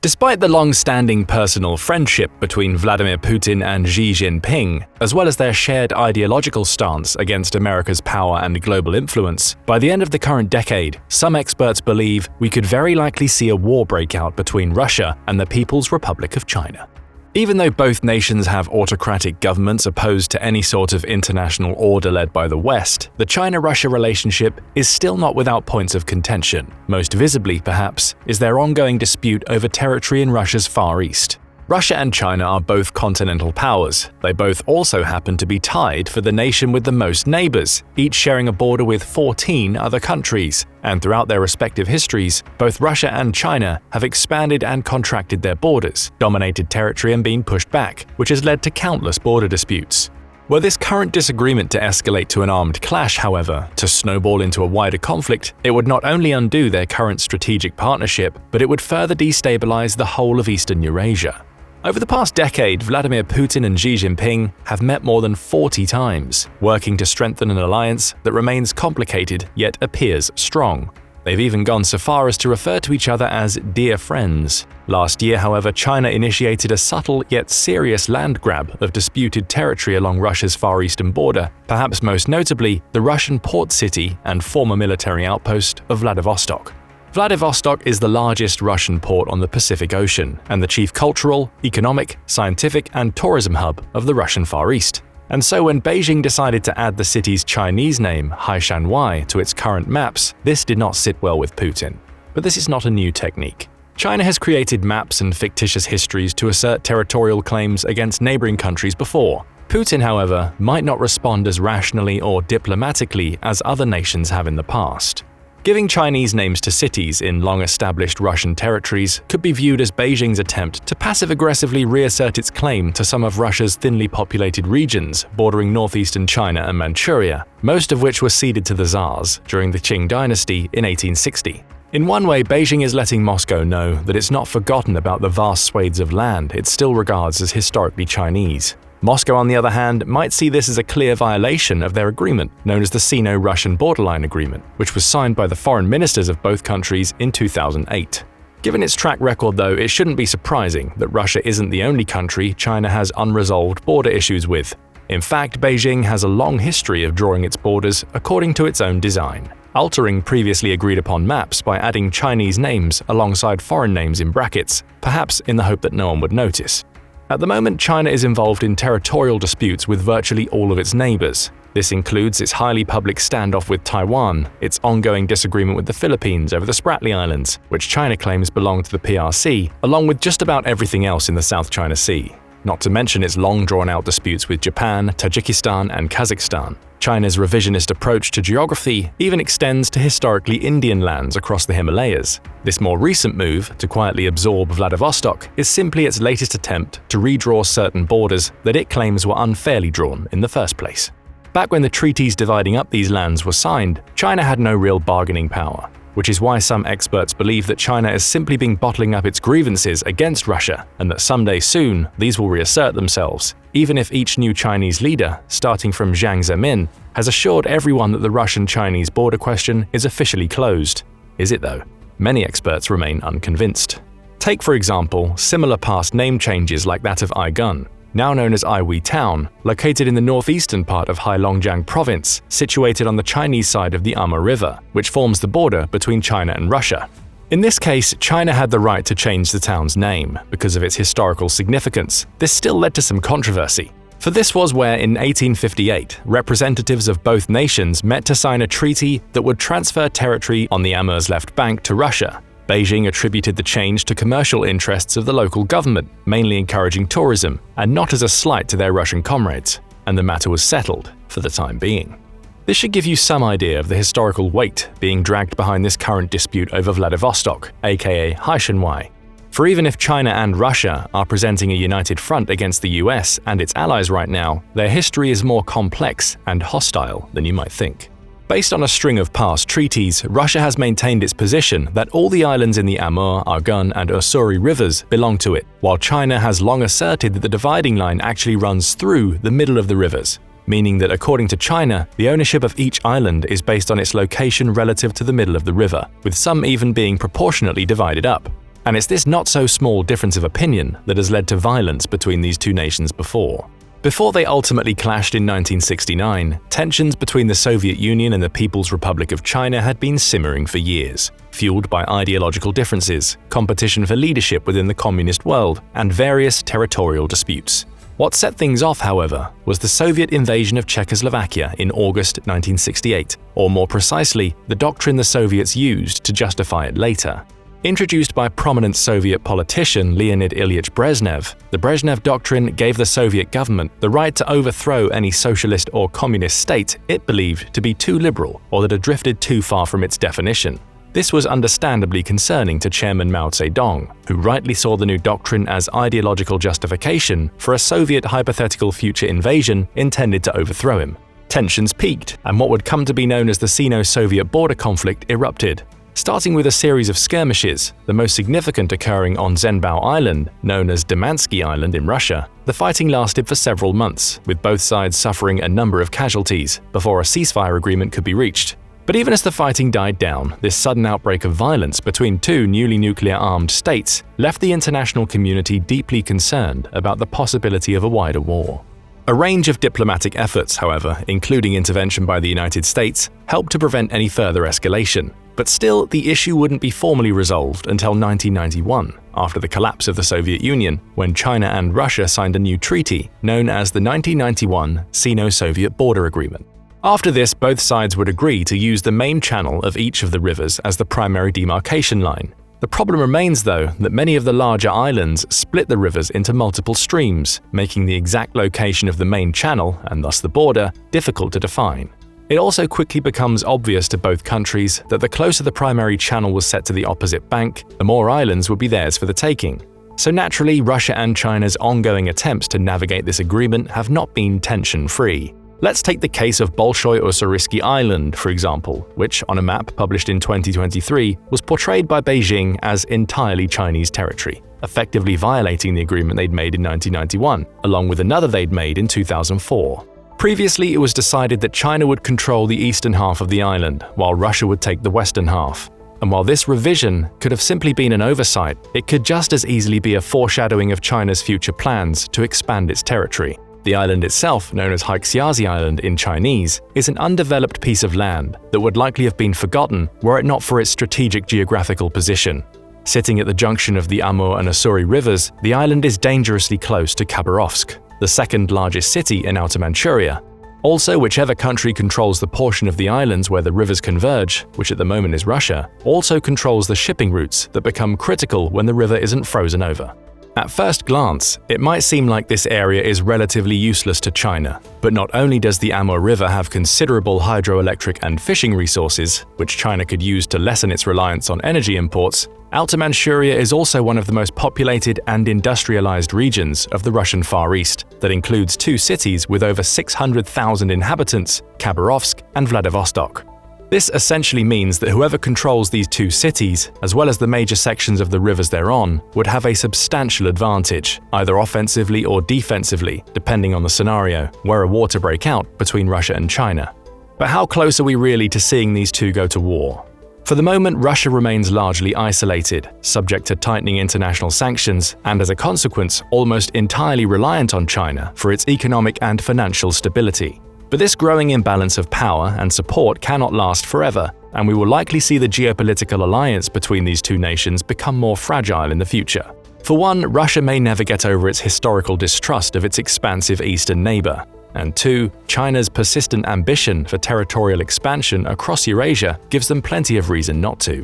Despite the long-standing personal friendship between Vladimir Putin and Xi Jinping, as well as their shared ideological stance against America's power and global influence, by the end of the current decade, some experts believe we could very likely see a war break out between Russia and the People's Republic of China. Even though both nations have autocratic governments opposed to any sort of international order led by the West, the China-Russia relationship is still not without points of contention. Most visibly, perhaps, is their ongoing dispute over territory in Russia's Far East. Russia and China are both continental powers. They both also happen to be tied for the nation with the most neighbors, each sharing a border with 14 other countries. And throughout their respective histories, both Russia and China have expanded and contracted their borders, dominated territory and been pushed back, which has led to countless border disputes. Were this current disagreement to escalate to an armed clash, however, to snowball into a wider conflict, it would not only undo their current strategic partnership, but it would further destabilize the whole of Eastern Eurasia. Over the past decade, Vladimir Putin and Xi Jinping have met more than 40 times, working to strengthen an alliance that remains complicated yet appears strong. They've even gone so far as to refer to each other as dear friends. Last year, however, China initiated a subtle yet serious land grab of disputed territory along Russia's far eastern border, perhaps most notably the Russian port city and former military outpost of Vladivostok. Vladivostok is the largest Russian port on the Pacific Ocean and the chief cultural, economic, scientific, and tourism hub of the Russian Far East. And so when Beijing decided to add the city's Chinese name, Haishanwei, to its current maps, this did not sit well with Putin. But this is not a new technique. China has created maps and fictitious histories to assert territorial claims against neighboring countries before. Putin, however, might not respond as rationally or diplomatically as other nations have in the past. Giving Chinese names to cities in long-established Russian territories could be viewed as Beijing's attempt to passive-aggressively reassert its claim to some of Russia's thinly populated regions bordering northeastern China and Manchuria, most of which were ceded to the Tsars during the Qing dynasty in 1860. In one way, Beijing is letting Moscow know that it's not forgotten about the vast swathes of land it still regards as historically Chinese. Moscow, on the other hand, might see this as a clear violation of their agreement, known as the Sino-Russian Borderline Agreement, which was signed by the foreign ministers of both countries in 2008. Given its track record, though, it shouldn't be surprising that Russia isn't the only country China has unresolved border issues with. In fact, Beijing has a long history of drawing its borders according to its own design, altering previously agreed-upon maps by adding Chinese names alongside foreign names in brackets, perhaps in the hope that no one would notice. At the moment, China is involved in territorial disputes with virtually all of its neighbors. This includes its highly public standoff with Taiwan, its ongoing disagreement with the Philippines over the Spratly Islands, which China claims belong to the PRC, along with just about everything else in the South China Sea. Not to mention its long drawn-out disputes with Japan, Tajikistan, and Kazakhstan. China's revisionist approach to geography even extends to historically Indian lands across the Himalayas. This more recent move, to quietly absorb Vladivostok, is simply its latest attempt to redraw certain borders that it claims were unfairly drawn in the first place. Back when the treaties dividing up these lands were signed, China had no real bargaining power, which is why some experts believe that China is simply been bottling up its grievances against Russia and that someday soon these will reassert themselves, even if each new Chinese leader, starting from Jiang Zemin, has assured everyone that the Russian-Chinese border question is officially closed. Is it though? Many experts remain unconvinced. Take, for example, similar past name changes like that of Aigun, now known as Aiwi Town, located in the northeastern part of Heilongjiang Province, situated on the Chinese side of the Amur River, which forms the border between China and Russia. In this case, China had the right to change the town's name because of its historical significance. This still led to some controversy. For this was where, in 1858, representatives of both nations met to sign a treaty that would transfer territory on the Amur's left bank to Russia. Beijing attributed the change to commercial interests of the local government, mainly encouraging tourism, and not as a slight to their Russian comrades, and the matter was settled for the time being. This should give you some idea of the historical weight being dragged behind this current dispute over Vladivostok, aka Haishanwei. For even if China and Russia are presenting a united front against the US and its allies right now, their history is more complex and hostile than you might think. Based on a string of past treaties, Russia has maintained its position that all the islands in the Amur, Argun, and Ussuri rivers belong to it, while China has long asserted that the dividing line actually runs through the middle of the rivers, meaning that according to China, the ownership of each island is based on its location relative to the middle of the river, with some even being proportionately divided up. And it's this not-so-small difference of opinion that has led to violence between these two nations before. Before they ultimately clashed in 1969, tensions between the Soviet Union and the People's Republic of China had been simmering for years, fueled by ideological differences, competition for leadership within the communist world, and various territorial disputes. What set things off, however, was the Soviet invasion of Czechoslovakia in August 1968, or more precisely, the doctrine the Soviets used to justify it later. Introduced by prominent Soviet politician Leonid Ilyich Brezhnev, the Brezhnev Doctrine gave the Soviet government the right to overthrow any socialist or communist state it believed to be too liberal or that had drifted too far from its definition. This was understandably concerning to Chairman Mao Zedong, who rightly saw the new doctrine as ideological justification for a Soviet hypothetical future invasion intended to overthrow him. Tensions peaked, and what would come to be known as the Sino-Soviet border conflict erupted. Starting with a series of skirmishes, the most significant occurring on Zhenbao Island, known as Damansky Island in Russia, the fighting lasted for several months, with both sides suffering a number of casualties before a ceasefire agreement could be reached. But even as the fighting died down, this sudden outbreak of violence between two newly nuclear-armed states left the international community deeply concerned about the possibility of a wider war. A range of diplomatic efforts, however, including intervention by the United States, helped to prevent any further escalation. But still, the issue wouldn't be formally resolved until 1991, after the collapse of the Soviet Union, when China and Russia signed a new treaty known as the 1991 Sino-Soviet Border Agreement. After this, both sides would agree to use the main channel of each of the rivers as the primary demarcation line. The problem remains, though, that many of the larger islands split the rivers into multiple streams, making the exact location of the main channel, and thus the border, difficult to define. It also quickly becomes obvious to both countries that the closer the primary channel was set to the opposite bank, the more islands would be theirs for the taking. So naturally, Russia and China's ongoing attempts to navigate this agreement have not been tension-free. Let's take the case of Bolshoi Ussuriski Island, for example, which, on a map published in 2023, was portrayed by Beijing as entirely Chinese territory, effectively violating the agreement they'd made in 1991, along with another they'd made in 2004. Previously, it was decided that China would control the eastern half of the island, while Russia would take the western half. And while this revision could have simply been an oversight, it could just as easily be a foreshadowing of China's future plans to expand its territory. The island itself, known as Haixiazi Island in Chinese, is an undeveloped piece of land that would likely have been forgotten were it not for its strategic geographical position. Sitting at the junction of the Amur and Ussuri rivers, the island is dangerously close to Khabarovsk, the second largest city in Outer Manchuria. Also, whichever country controls the portion of the islands where the rivers converge, which at the moment is Russia, also controls the shipping routes that become critical when the river isn't frozen over. At first glance, it might seem like this area is relatively useless to China, but not only does the Amur River have considerable hydroelectric and fishing resources, which China could use to lessen its reliance on energy imports, Outer Manchuria is also one of the most populated and industrialized regions of the Russian Far East that includes two cities with over 600,000 inhabitants, Khabarovsk and Vladivostok. This essentially means that whoever controls these two cities, as well as the major sections of the rivers they're on, would have a substantial advantage, either offensively or defensively, depending on the scenario, were a war to break out between Russia and China. But how close are we really to seeing these two go to war? For the moment, Russia remains largely isolated, subject to tightening international sanctions, and as a consequence, almost entirely reliant on China for its economic and financial stability. But this growing imbalance of power and support cannot last forever, and we will likely see the geopolitical alliance between these two nations become more fragile in the future. For one, Russia may never get over its historical distrust of its expansive eastern neighbor. And two, China's persistent ambition for territorial expansion across Eurasia gives them plenty of reason not to.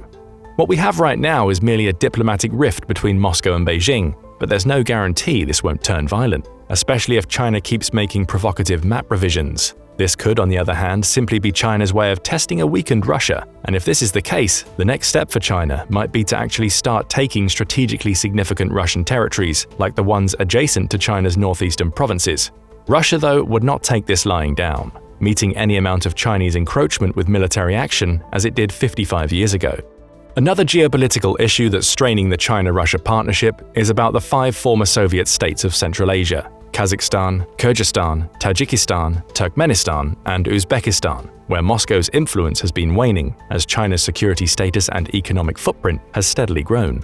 What we have right now is merely a diplomatic rift between Moscow and Beijing, but there's no guarantee this won't turn violent, especially if China keeps making provocative map revisions. This could, on the other hand, simply be China's way of testing a weakened Russia, and if this is the case, the next step for China might be to actually start taking strategically significant Russian territories, like the ones adjacent to China's northeastern provinces. Russia, though, would not take this lying down, meeting any amount of Chinese encroachment with military action as it did 55 years ago. Another geopolitical issue that's straining the China-Russia partnership is about the 5 former Soviet states of Central Asia: Kazakhstan, Kyrgyzstan, Tajikistan, Turkmenistan, and Uzbekistan, where Moscow's influence has been waning as China's security status and economic footprint has steadily grown.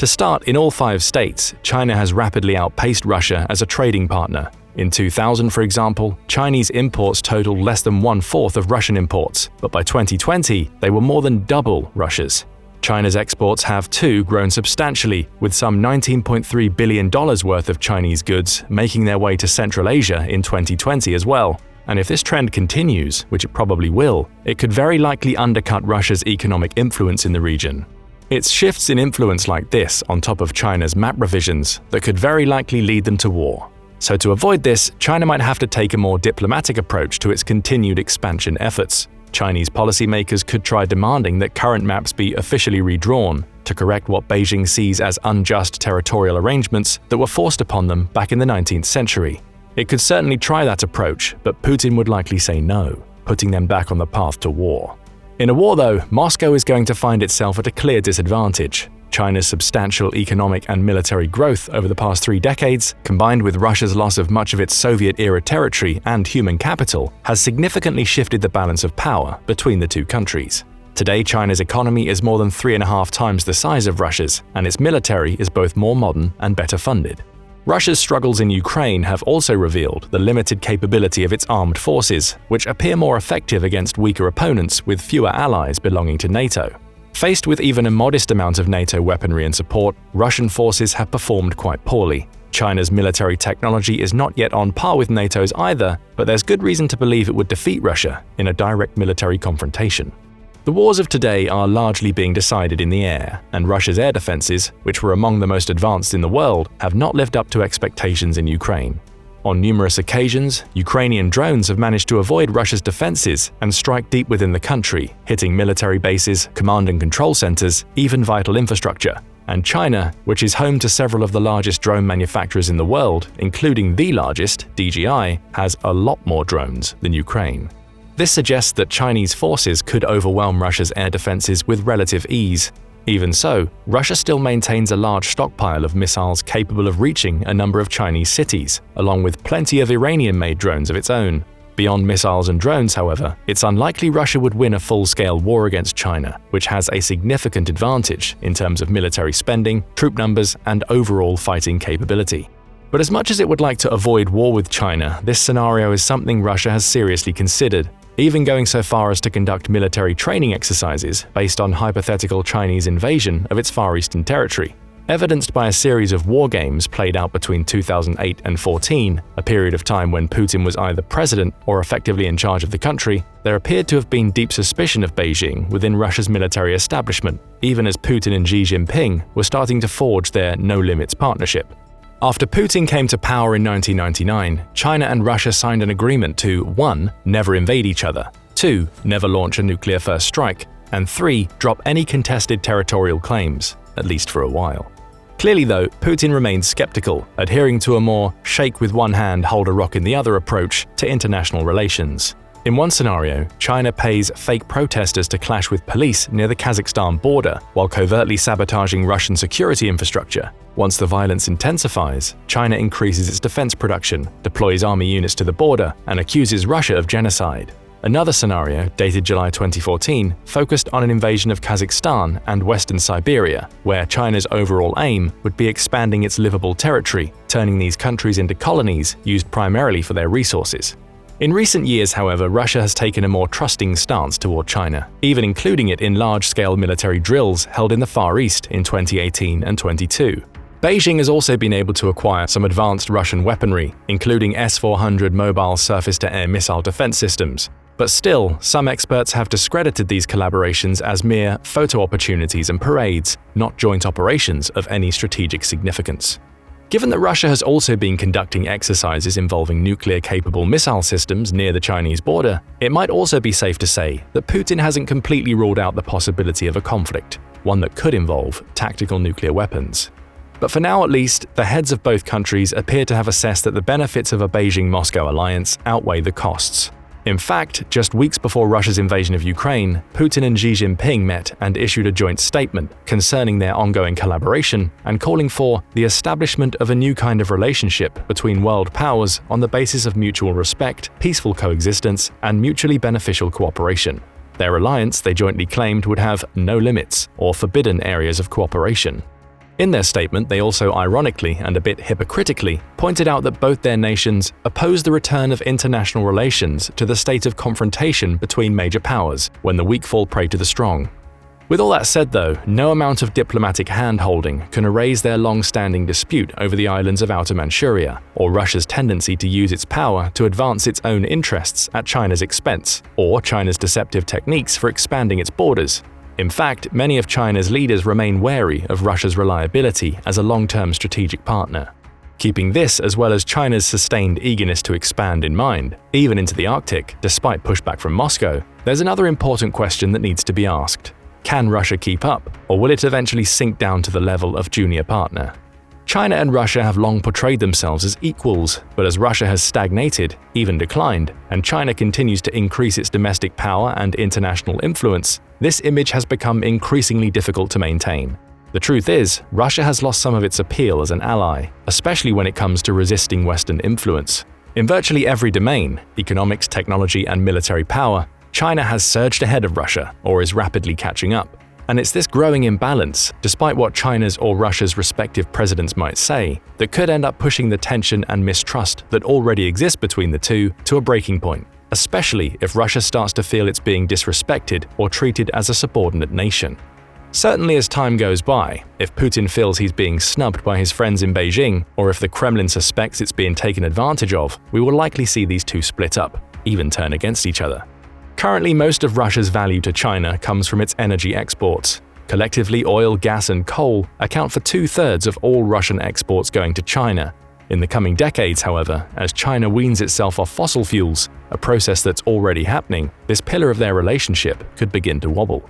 To start, in all 5 states, China has rapidly outpaced Russia as a trading partner. In 2000, for example, Chinese imports totaled less than 1/4 of Russian imports, but by 2020, they were more than double Russia's. China's exports have too grown substantially, with some $19.3 billion worth of Chinese goods making their way to Central Asia in 2020 as well. And if this trend continues, which it probably will, it could very likely undercut Russia's economic influence in the region. It's shifts in influence like this, on top of China's map revisions, that could very likely lead them to war. So to avoid this, China might have to take a more diplomatic approach to its continued expansion efforts. Chinese policymakers could try demanding that current maps be officially redrawn to correct what Beijing sees as unjust territorial arrangements that were forced upon them back in the 19th century. It could certainly try that approach, but Putin would likely say no, putting them back on the path to war. In a war, though, Moscow is going to find itself at a clear disadvantage. China's substantial economic and military growth over the past 3 decades, combined with Russia's loss of much of its Soviet-era territory and human capital, has significantly shifted the balance of power between the two countries. Today, China's economy is more than 3.5 times the size of Russia's, and its military is both more modern and better funded. Russia's struggles in Ukraine have also revealed the limited capability of its armed forces, which appear more effective against weaker opponents with fewer allies belonging to NATO. Faced with even a modest amount of NATO weaponry and support, Russian forces have performed quite poorly. China's military technology is not yet on par with NATO's either, but there's good reason to believe it would defeat Russia in a direct military confrontation. The wars of today are largely being decided in the air, and Russia's air defenses, which were among the most advanced in the world, have not lived up to expectations in Ukraine. On numerous occasions, Ukrainian drones have managed to avoid Russia's defenses and strike deep within the country, hitting military bases, command and control centers, even vital infrastructure. And China, which is home to several of the largest drone manufacturers in the world, including the largest, DJI, has a lot more drones than Ukraine. This suggests that Chinese forces could overwhelm Russia's air defenses with relative ease. Even so, Russia still maintains a large stockpile of missiles capable of reaching a number of Chinese cities, along with plenty of Iranian-made drones of its own. Beyond missiles and drones, however, it's unlikely Russia would win a full-scale war against China, which has a significant advantage in terms of military spending, troop numbers, and overall fighting capability. But as much as it would like to avoid war with China, this scenario is something Russia has seriously considered, even going so far as to conduct military training exercises based on hypothetical Chinese invasion of its Far Eastern territory. Evidenced by a series of war games played out between 2008 and 2014, a period of time when Putin was either president or effectively in charge of the country, there appeared to have been deep suspicion of Beijing within Russia's military establishment, even as Putin and Xi Jinping were starting to forge their no-limits partnership. After Putin came to power in 1999, China and Russia signed an agreement to 1. Never invade each other, 2. Never launch a nuclear first strike, and 3. Drop any contested territorial claims, at least for a while. Clearly though, Putin remains skeptical, adhering to a more shake with one hand, hold a rock in the other approach to international relations. In one scenario, China pays fake protesters to clash with police near the Kazakhstan border while covertly sabotaging Russian security infrastructure. Once the violence intensifies, China increases its defense production, deploys army units to the border, and accuses Russia of genocide. Another scenario, dated July 2014, focused on an invasion of Kazakhstan and Western Siberia, where China's overall aim would be expanding its livable territory, turning these countries into colonies used primarily for their resources. In recent years, however, Russia has taken a more trusting stance toward China, even including it in large-scale military drills held in the Far East in 2018 and 2022. Beijing has also been able to acquire some advanced Russian weaponry, including S-400 mobile surface-to-air missile defense systems. But still, some experts have discredited these collaborations as mere photo opportunities and parades, not joint operations of any strategic significance. Given that Russia has also been conducting exercises involving nuclear-capable missile systems near the Chinese border, it might also be safe to say that Putin hasn't completely ruled out the possibility of a conflict, one that could involve tactical nuclear weapons. But for now at least, the heads of both countries appear to have assessed that the benefits of a Beijing-Moscow alliance outweigh the costs. In fact, just weeks before Russia's invasion of Ukraine, Putin and Xi Jinping met and issued a joint statement concerning their ongoing collaboration and calling for the establishment of a new kind of relationship between world powers on the basis of mutual respect, peaceful coexistence, and mutually beneficial cooperation. Their alliance, they jointly claimed, would have no limits or forbidden areas of cooperation. In their statement, they also ironically and a bit hypocritically pointed out that both their nations oppose the return of international relations to the state of confrontation between major powers when the weak fall prey to the strong. With all that said though, no amount of diplomatic hand-holding can erase their long-standing dispute over the islands of Outer Manchuria, or Russia's tendency to use its power to advance its own interests at China's expense, or China's deceptive techniques for expanding its borders. In fact, many of China's leaders remain wary of Russia's reliability as a long-term strategic partner. Keeping this as well as China's sustained eagerness to expand in mind, even into the Arctic, despite pushback from Moscow, there's another important question that needs to be asked. Can Russia keep up, or will it eventually sink down to the level of junior partner? China and Russia have long portrayed themselves as equals, but as Russia has stagnated, even declined, and China continues to increase its domestic power and international influence, this image has become increasingly difficult to maintain. The truth is, Russia has lost some of its appeal as an ally, especially when it comes to resisting Western influence. In virtually every domain, economics, technology, and military power, China has surged ahead of Russia, or is rapidly catching up. And it's this growing imbalance, despite what China's or Russia's respective presidents might say, that could end up pushing the tension and mistrust that already exists between the two to a breaking point, especially if Russia starts to feel it's being disrespected or treated as a subordinate nation. Certainly as time goes by, if Putin feels he's being snubbed by his friends in Beijing, or if the Kremlin suspects it's being taken advantage of, we will likely see these two split up, even turn against each other. Currently, most of Russia's value to China comes from its energy exports. Collectively, oil, gas, and coal account for 2/3 of all Russian exports going to China. In the coming decades, however, as China weans itself off fossil fuels, a process that's already happening, this pillar of their relationship could begin to wobble.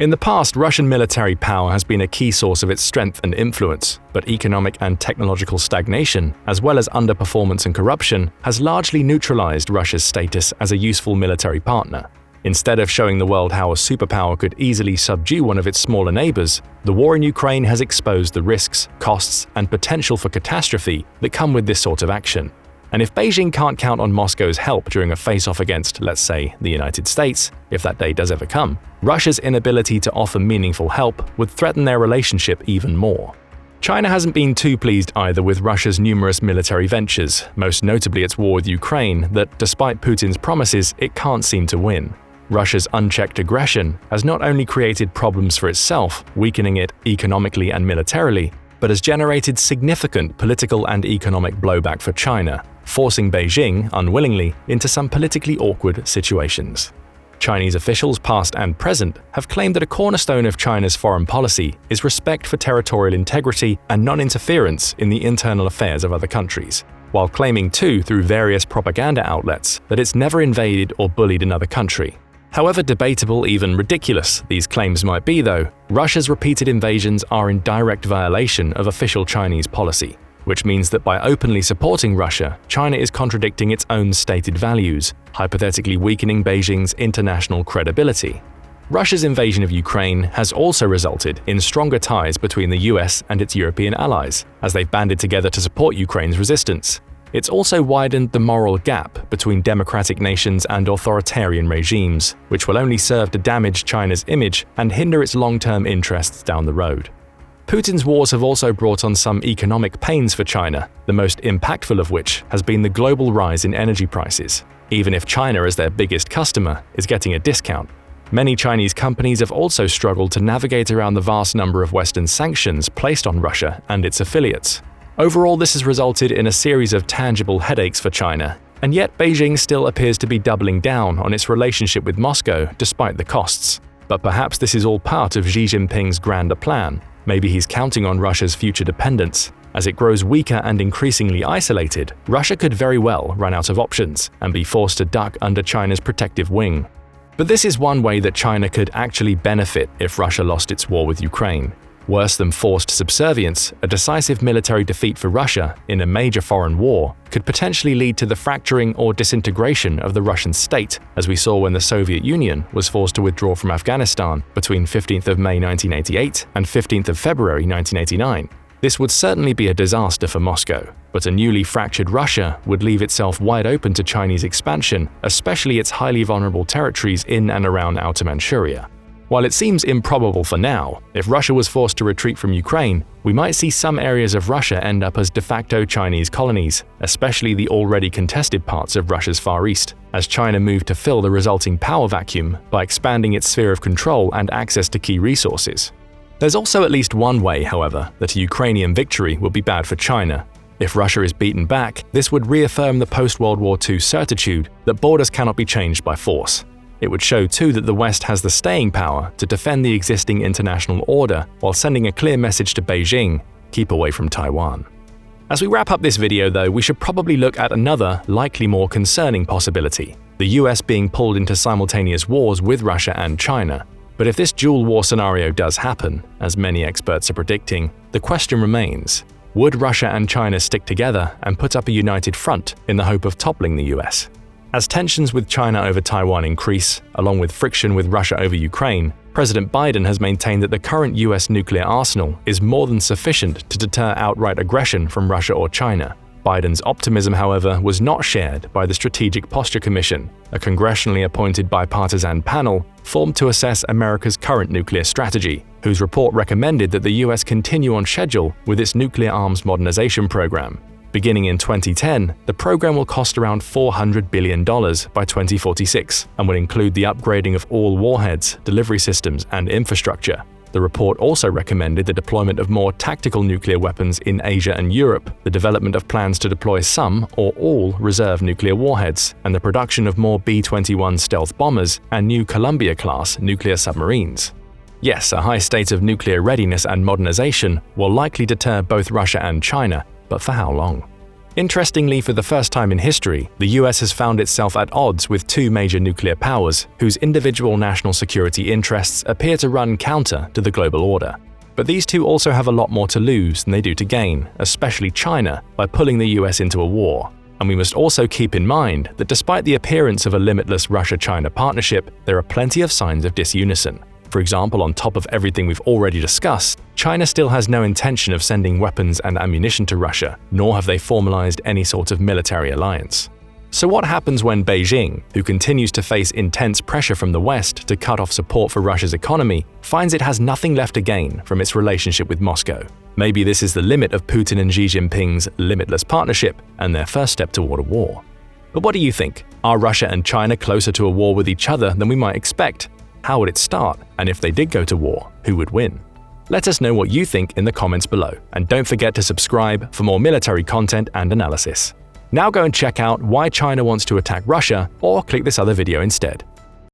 In the past, Russian military power has been a key source of its strength and influence, but economic and technological stagnation, as well as underperformance and corruption, has largely neutralized Russia's status as a useful military partner. Instead of showing the world how a superpower could easily subdue one of its smaller neighbors, the war in Ukraine has exposed the risks, costs, and potential for catastrophe that come with this sort of action. And if Beijing can't count on Moscow's help during a face-off against, let's say, the United States, if that day does ever come, Russia's inability to offer meaningful help would threaten their relationship even more. China hasn't been too pleased either with Russia's numerous military ventures, most notably its war with Ukraine, that, despite Putin's promises, it can't seem to win. Russia's unchecked aggression has not only created problems for itself, weakening it economically and militarily, but has generated significant political and economic blowback for China, forcing Beijing, unwillingly, into some politically awkward situations. Chinese officials, past and present, have claimed that a cornerstone of China's foreign policy is respect for territorial integrity and non-interference in the internal affairs of other countries, while claiming too, through various propaganda outlets, that it's never invaded or bullied another country. However debatable, even ridiculous, these claims might be though, Russia's repeated invasions are in direct violation of official Chinese policy, which means that by openly supporting Russia, China is contradicting its own stated values, hypothetically weakening Beijing's international credibility. Russia's invasion of Ukraine has also resulted in stronger ties between the US and its European allies, as they've banded together to support Ukraine's resistance. It's also widened the moral gap between democratic nations and authoritarian regimes, which will only serve to damage China's image and hinder its long-term interests down the road. Putin's wars have also brought on some economic pains for China, the most impactful of which has been the global rise in energy prices. Even if China, as their biggest customer, is getting a discount, many Chinese companies have also struggled to navigate around the vast number of Western sanctions placed on Russia and its affiliates. Overall, this has resulted in a series of tangible headaches for China, and yet Beijing still appears to be doubling down on its relationship with Moscow despite the costs. But perhaps this is all part of Xi Jinping's grander plan. Maybe he's counting on Russia's future dependence. As it grows weaker and increasingly isolated, Russia could very well run out of options and be forced to duck under China's protective wing. But this is one way that China could actually benefit if Russia lost its war with Ukraine. Worse than forced subservience, a decisive military defeat for Russia in a major foreign war could potentially lead to the fracturing or disintegration of the Russian state, as we saw when the Soviet Union was forced to withdraw from Afghanistan between 15th of May 1988 and 15th of February 1989. This would certainly be a disaster for Moscow, but a newly fractured Russia would leave itself wide open to Chinese expansion, especially its highly vulnerable territories in and around Outer Manchuria. While it seems improbable for now, if Russia was forced to retreat from Ukraine, we might see some areas of Russia end up as de facto Chinese colonies, especially the already contested parts of Russia's Far East, as China moved to fill the resulting power vacuum by expanding its sphere of control and access to key resources. There's also at least one way, however, that a Ukrainian victory would be bad for China. If Russia is beaten back, this would reaffirm the post-World War II certitude that borders cannot be changed by force. It would show too that the West has the staying power to defend the existing international order while sending a clear message to Beijing: keep away from Taiwan. As we wrap up this video though, we should probably look at another, likely more concerning possibility: the US being pulled into simultaneous wars with Russia and China. But if this dual war scenario does happen, as many experts are predicting, the question remains: would Russia and China stick together and put up a united front in the hope of toppling the US? As tensions with China over Taiwan increase, along with friction with Russia over Ukraine, President Biden has maintained that the current US nuclear arsenal is more than sufficient to deter outright aggression from Russia or China. Biden's optimism, however, was not shared by the Strategic Posture Commission, a congressionally appointed bipartisan panel formed to assess America's current nuclear strategy, whose report recommended that the US continue on schedule with its nuclear arms modernization program. Beginning in 2010, the program will cost around $400 billion by 2046 and will include the upgrading of all warheads, delivery systems, and infrastructure. The report also recommended the deployment of more tactical nuclear weapons in Asia and Europe, the development of plans to deploy some or all reserve nuclear warheads, and the production of more B-21 stealth bombers and new Columbia-class nuclear submarines. Yes, a high state of nuclear readiness and modernization will likely deter both Russia and China, but for how long? Interestingly, for the first time in history, the US has found itself at odds with two major nuclear powers whose individual national security interests appear to run counter to the global order. But these two also have a lot more to lose than they do to gain, especially China, by pulling the US into a war. And we must also keep in mind that despite the appearance of a limitless Russia-China partnership, there are plenty of signs of disunison. For example, on top of everything we've already discussed, China still has no intention of sending weapons and ammunition to Russia, nor have they formalized any sort of military alliance. So what happens when Beijing, who continues to face intense pressure from the West to cut off support for Russia's economy, finds it has nothing left to gain from its relationship with Moscow? Maybe this is the limit of Putin and Xi Jinping's limitless partnership and their first step toward a war. But what do you think? Are Russia and China closer to a war with each other than we might expect? How would it start? And if they did go to war, who would win? Let us know what you think in the comments below, and don't forget to subscribe for more military content and analysis. Now go and check out why China wants to attack Russia, or click this other video instead.